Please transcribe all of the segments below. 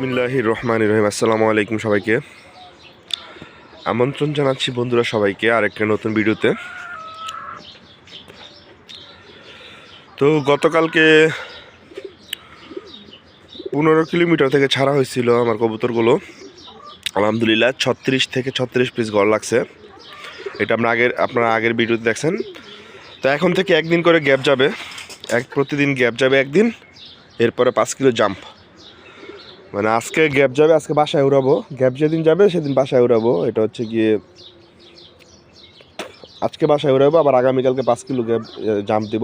বিসমিল্লাহির রহমানির রহিম। আসসালামু আলাইকুম সবাইকে। আমন্ত্রণ জানাচ্ছি বন্ধুরা সবাইকে আরেকটা নতুন ভিডিওতে। তো গতকালকে 15 কিলোমিটার থেকে ছাড়া হয়েছিল আমার কবুতরগুলো। আলহামদুলিল্লাহ 36 পিস গড় লাগছে। এটা আপনারা আগের ভিডিওতে দেখছেন। তো এখন থেকে একদিন করে গ্যাপ যাবে, প্রতিদিন গ্যাপ যাবে একদিন, এরপরে 5 কিলো জাম্প। মানে আজকে গ্যাপ যাবে, আজকে বাসায় উড়াবো, গ্যাপ যেদিন যাবে সেদিন বাসায় উড়াবো। এটা হচ্ছে গিয়ে আজকে বাসায় উড়াবো, আবার আগামীকালকে 5 কিলো গ্যাপ জাম্প দিব,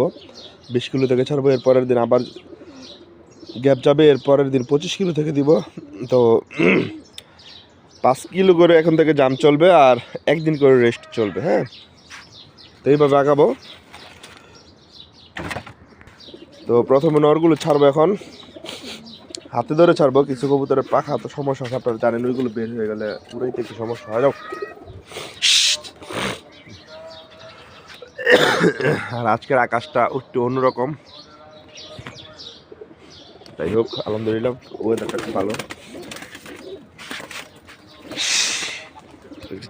20 কিলো থেকে ছাড়বো। এরপরের দিন আবার গ্যাপ যাবে, এরপরের দিন 25 কিলো থেকে দিব। তো 5 কিলো করে এখন থেকে জাম্প চলবে, আর একদিন করে রেস্ট চলবে। হ্যাঁ, তো এইভাবে আগাবো। তো প্রথমে নরগুলো ছাড়বো, এখন হাতে ধরে ছাড়বো। কিছু কবুতরের পাখা তো সমস্যা আছে, আপনারা জানেন, ওইগুলো বের হয়ে গেলে উড়াইতে একটু সমস্যা হয়। আর আজকের আকাশটা একটু অন্যরকম, যাই হোক আলহামদুলিল্লাহ ওয়েদারটা খুব ভালো।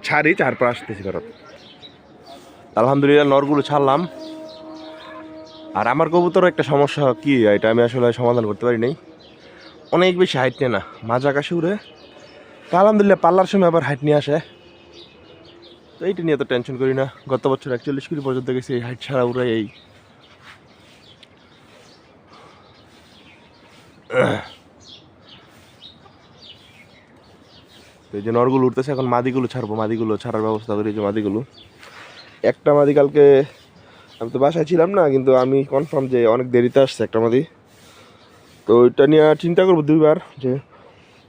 ছাড়ি চারপর আসতেছি ফেরত। আলহামদুলিল্লাহ নরগুলো ছাড়লাম। আর আমার কবুতরও একটা সমস্যা কি, এটা আমি আসলে সমাধান করতে পারি নাই। অনেক বেশি হাইট নিয়ে না, মাঝ আকাশে উড়ে। তো আলহামদুলিল্লাহ পাল্লার সময় আবার হাইট নিয়ে আসে, তো এইটা নিয়ে তো টেনশন করি না। গত বছর 41 কিলো পর্যন্ত গেছি এই হাইট ছাড়া উড়ে। এই যে নরগুলো উঠতেছে, এখন মাদিগুলো ছাড়বো, মাদিগুলো ছাড়ার ব্যবস্থা করি। যে মাদিগুলো, একটা মাদি কালকে আমি তো বাসায় ছিলাম না, কিন্তু আমি কনফার্ম যে অনেক দেরিতে আসছে একটা মাদি। তো ওইটা নিয়ে চিন্তা করবো দুইবার, যে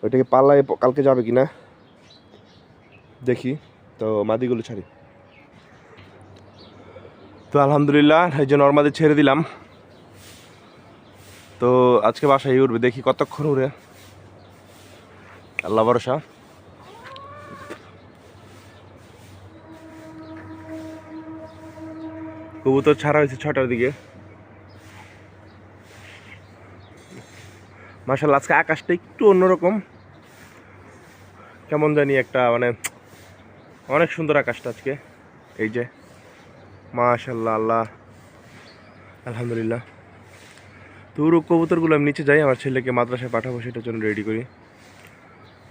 ওইটাকে পাল্লায় কালকে যাবে কিনা দেখি। তো মাদিগুলো ছাড়ি। তো আলহামদুলিল্লাহ এই যে নর্মাদি ছেড়ে দিলাম। তো আজকে বাসায় উঠবে, দেখি কতক্ষণ উড়ে, আল্লাহ ভরসা। কবুতর ছাড়া হয়েছে 6টার দিকে। মাশাআল্লাহ আজকে আকাশটা একটু অন্যরকম, কেমন জানি একটা, মানে অনেক সুন্দর আকাশটা আজকে। এই যে মাশাআল্লাহ, আল্লাহ আলহামদুলিল্লাহ। তো কবুতরগুলো আমি নিচে যাই, আমার ছেলেকে মাদ্রাসায় পাঠাবো, সেটার জন্য রেডি করি।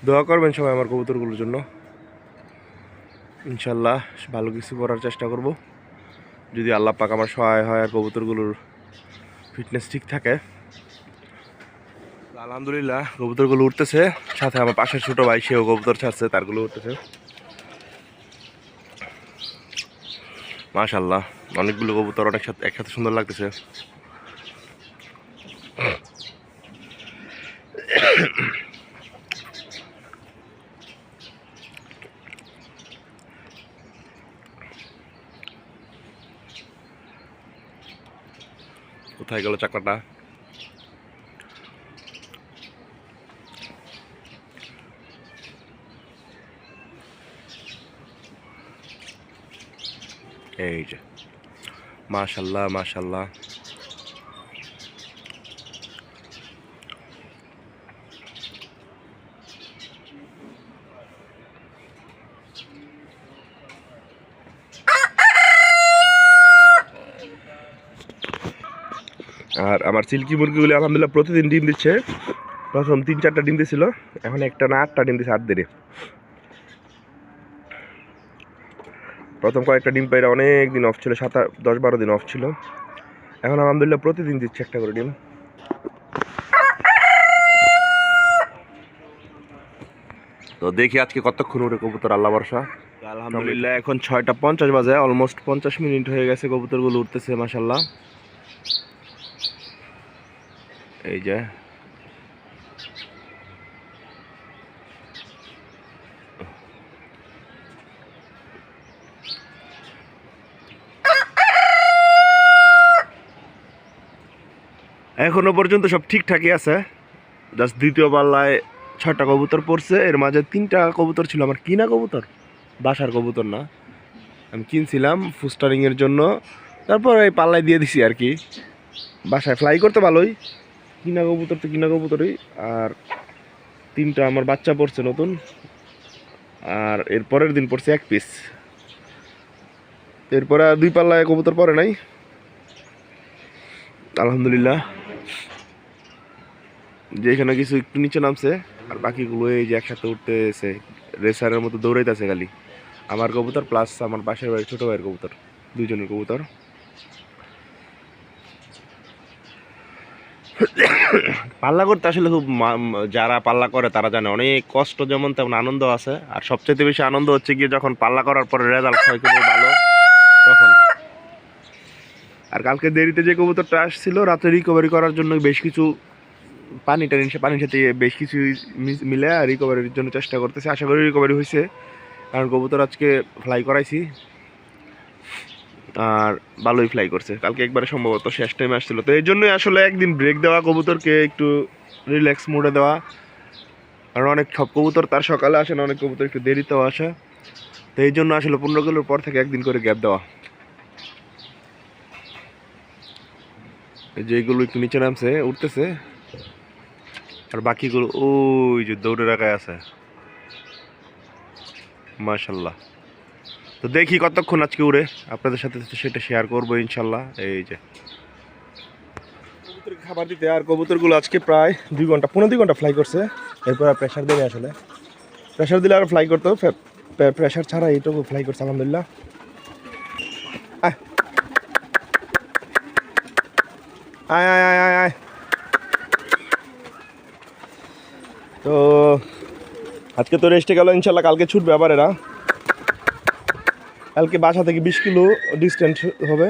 দোয়া করবেন সবাই আমার কবুতরগুলোর জন্য। ইনশাল্লাহ ভালো কিছু করার চেষ্টা করব, যদি আল্লাহ পাক আমার সহায় হয় আর কবুতরগুলোর ফিটনেস ঠিক থাকে। আলহামদুলিল্লাহ কবুতরগুলো উঠতেছে, সাথে আমার পাশের ছোট ভাই সেও কবুতর ছাড়ছে, তারগুলো উঠতেছে। মাশাআল্লাহ অনেকগুলো কবুতর একসাথে সুন্দর লাগতেছে। কোথায় গেল চাকরাটা? এই যে মাশাআল্লাহ মাশাআল্লাহ। আর আমার সিল্কি মুরগিগুলি আলহামদুলিল্লাহ প্রতিদিন ডিম দিচ্ছে। প্রথম 3-4টা ডিম দিয়েছিল, এখন একটা না 8টা ডিম দিচ্ছে 8 দিনে। প্রথম কয়েকটা ডিম পাইরা অনেক দিন অফ ছিল, 10-12 দিন অফ ছিল। এখন আলহামদুলিল্লাহ প্রতিদিন দিচ্ছে একটা করে ডিম। তো দেখি আজকে কতক্ষণ উঠে কবুতর, আল্লাহ ভরসা। আলহামদুলিল্লাহ এখন 6টা 50 বাজে, অলমোস্ট 50 মিনিট হয়ে গেছে, কবুতরগুলো উঠতেছে মাশাআল্লাহ। এই যে এখনো পর্যন্ত সব ঠিকঠাকই আছে। জাস্ট দ্বিতীয় পাল্লায় 6টা কবুতর পড়ছে, এর মাঝে 3টা কবুতর ছিল আমার কিনা কবুতর, বাসার কবুতর না, আমি কিনছিলাম ফুস্টারিংয়ের জন্য। তারপর এই পাল্লায় দিয়ে দিছি আর কি। বাসায় ফ্লাই করতে ভালোই, কিনা কবুতর তো কিনা কবুতরই। আর 3টা আমার বাচ্চা পড়ছে নতুন, আর এর পরের দিন পড়ছে 1 পিস। এরপরে আর 2 পাল্লায় কবুতর পরে নাই আলহামদুলিল্লাহ। যে এখানে কিছু একটু নিচে নামছে, আর বাকিগুলো এই যে একসাথে উঠতেছে, রেসারের মতো দৌড়াইতেছে খালি। আমার কবুতর প্লাস আমার পাশের বাড়ির ছোট ভাইয়ের কবুতর, 2 জনের কবুতর। পাল্লা করতে আসলে খুব যারা পাল্লা করে তারা জানে অনেক কষ্ট যেমন তেমন আনন্দ আছে। আর সবচেয়ে বেশি আনন্দ হচ্ছে গিয়ে যখন পাল্লা করার পরে রেজাল্ট হয় কিন্তু ভালো তখন। আর কালকে দেরিতে যে কবুতরটা আসছিল রাতে রিকভারি করার জন্য বেশ কিছু পানির সাথে বেশ কিছু মিলে রিকভারির জন্য চেষ্টা করতেছে। আশা করি রিকভারি হয়েছে, কারণ কবুতর আজকে ফ্লাই করাইছি আর ভালোই ফ্লাই করছে। কালকে একবারে সম্ভবত শেষ টাইমে আসছিল, তো এই জন্যই আসলে একদিন ব্রেক দেওয়া, কবুতরকে একটু রিল্যাক্স মোডে দেওয়া। কারণ অনেক সব কবুতর তার সকালে আসে না, অনেক কবুতর একটু দেরিতেও আসে, তো এই জন্য আসলে 15 কিলোর পর থেকে একদিন করে গ্যাপ দেওয়া। যেগুলো একটু নিচে নামছে উঠতেছে, আর বাকিগুলো ওই যে দৌড়ে রাখায় আছে মাশাল্লাহ। তো দেখি কতক্ষণ আজকে উড়ে, আপনাদের সাথে সেটা শেয়ার করবো ইনশাল্লাহ। এই যে কবুতরকে খাবার দিতে, আর কবুতরগুলো আজকে প্রায় 2 ঘন্টা 2.5 ঘন্টা ফ্লাই করছে। এরপর আর প্রেশার দেয়নি, আসলে প্রেশার দিলে আর ফ্লাই করতো, প্রেশার ছাড়া এইটুকু ফ্লাই করছে আলহামদুলিল্লাহ। আয় আয় আয় আয় আয়। তো আজকে তো রেস্টে গেল, ইনশাল্লাহ কালকে ছুটবে আবার এরা। কালকে বাসা থেকে 20 কিলো ডিস্টেন্স হবে,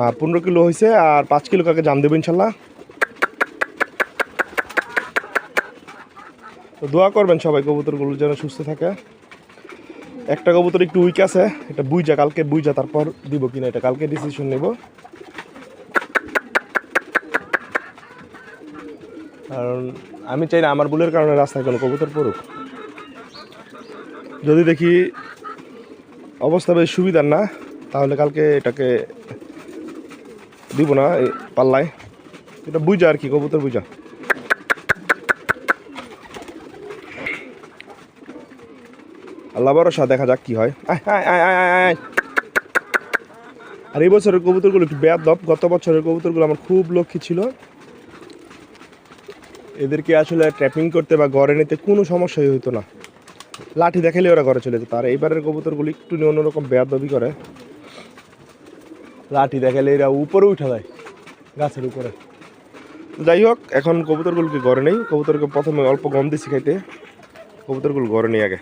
আর 15 কিলো হয়েছে, আর 5 কিলো কালকে জাম দেবো ইনশাল্লাহ। তো দোয়া করবেন সবাই কবুতরগুলো যেন সুস্থ থাকে। একটা কবুতর একটু উইক আছে, এটা বুঝা, কালকে বুঝা তারপর দিব কিনা এটা কালকে ডিসিশন নেব। কারণ আমি চাই না আমার ভুলের কারণে রাস্তায় কোনো কবুতর পড়ুক। যদি দেখি অবস্থা বেশ সুবিধার না, তাহলে কালকে এটাকে দিব না পাল্লায়। এটা বুঝা আর কি, কবুতর বুঝা। আল্লাহ ভরসা, দেখা যাক কি হয়। আর এই বছরের কবুতরগুলো একটু বেয়াদব। গত বছরের কবুতরগুলো আমার খুব লক্ষ্মী ছিল, এদেরকে আসলে ট্র্যাপিং করতে বা ঘরে নিতে কোনো সমস্যাই হইতো না, লাঠি দেখালে ওরা ঘরে চলে যেত। আর এইবারের কবুতরগুলো একটু অন্যরকম বেয়াদবি করে, লাঠি দেখালে এরা উপরে উঠে যায় গাছের উপরে। যাই হোক, এখন কবুতরগুলোকে ঘরে নেই, কবুতরকে প্রথমে অল্প গম দিছি খাইতে, কবুতরগুলো ঘরে নেই আগে।